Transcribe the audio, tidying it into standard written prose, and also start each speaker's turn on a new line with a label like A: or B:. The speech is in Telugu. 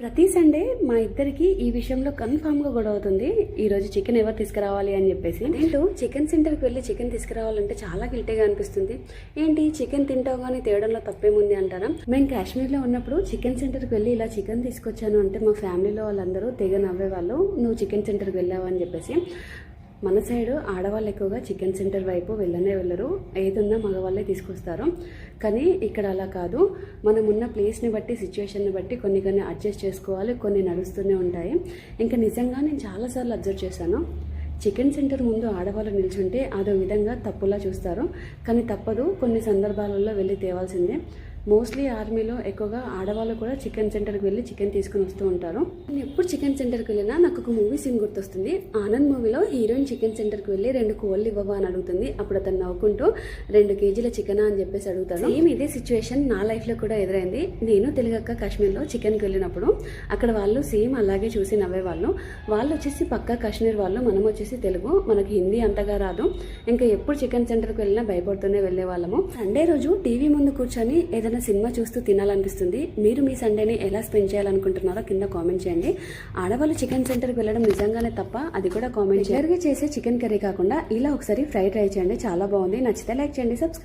A: ప్రతి సండే మా ఇద్దరికి ఈ విషయంలో కన్ఫామ్గా గొడవ అవుతుంది. ఈరోజు చికెన్ ఎవరు తీసుకురావాలి అని చెప్పేసి. ఏంటో చికెన్ సెంటర్కి వెళ్ళి చికెన్ తీసుకురావాలంటే చాలా గిల్టీగా అనిపిస్తుంది. ఏంటి చికెన్ తింటావు కానీ తేవడంలో తప్పేముంది అంటారా? మేము కాశ్మీర్లో ఉన్నప్పుడు చికెన్ సెంటర్కి వెళ్ళి ఇలా చికెన్ తీసుకొచ్చాను అంటే మా ఫ్యామిలీలో వాళ్ళందరూ తెగ నవ్వేవాళ్ళు, నువ్వు చికెన్ సెంటర్కి వెళ్ళావు అని చెప్పేసి. మన సైడు ఆడవాళ్ళు ఎక్కువగా చికెన్ సెంటర్ వైపు వెళ్ళరు, ఏదున్నా మగవాళ్ళే తీసుకొస్తారు. కానీ ఇక్కడ అలా కాదు, మనం ఉన్న ప్లేస్ని బట్టి సిచ్యువేషన్ని బట్టి కొన్ని అడ్జస్ట్ చేసుకోవాలి, కొన్ని నడుస్తూనే ఉంటాయి. ఇంకా నిజంగా నేను చాలాసార్లు అబ్జర్వ్ చేశాను, చికెన్ సెంటర్ ముందు ఆడవాళ్ళు నిల్చుంటే అదో విధంగా తప్పులా చూస్తారు. కానీ తప్పదు, కొన్ని సందర్భాలలో వెళ్ళి తేవాల్సిందే. మోస్ట్లీ ఆర్మీలో ఎక్కువగా ఆడవాళ్ళు కూడా చికెన్ సెంటర్కి వెళ్ళి చికెన్ తీసుకుని వస్తూ ఉంటారు. నేను ఎప్పుడు చికెన్ సెంటర్కి వెళ్ళినా నాకు ఒక మూవీ సీన్ గుర్తొస్తుంది. ఆనంద్ మూవీలో హీరోయిన్ చికెన్ సెంటర్కి వెళ్ళి 2 కోళ్ళు ఇవ్వవా అని అడుగుతుంది. అప్పుడు అతను నవ్వుకుంటూ 2 కేజీల చికెనా అని చెప్పేసి అడుగుతాడు. సేమ్ ఇదే సిచ్యువేషన్ నా లైఫ్లో కూడా ఎదురైంది. నేను తెలుగక్క కాశ్మీర్లో చికెన్కి వెళ్ళినప్పుడు అక్కడ వాళ్ళు సేమ్ అలాగే చూసి నవ్వేవాళ్ళు. వాళ్ళు వచ్చేసి పక్కా కాశ్మీర్ వాళ్ళు, మనం వచ్చేసి తెలుగు, మనకి హిందీ అంతగా రాదు. ఇంకా ఎప్పుడు చికెన్ సెంటర్కి వెళ్ళినా భయపడుతూనే వెళ్ళే వాళ్ళము. సండే రోజు టీవీ ముందు కూర్చొని ఏదైనా సినిమా చూస్తూ తినాలనిపిస్తుంది. మీరు మీ సండేని ఎలా స్పెండ్ చేయాలనుకుంటున్నారో కింద కామెంట్ చేయండి. ఆడవాళ్ళు చికెన్ సెంటర్కి వెళ్ళడం నిజంగానే తప్ప, అది కూడా కామెంట్ చేయండి. చేసే చికెన్ కర్రీ కాకుండా ఇలా ఒకసారి ఫ్రై ట్రై చేయండి, చాలా బాగుంది. నచ్చితే లైక్ చేయండి, సబ్స్క్రైబ్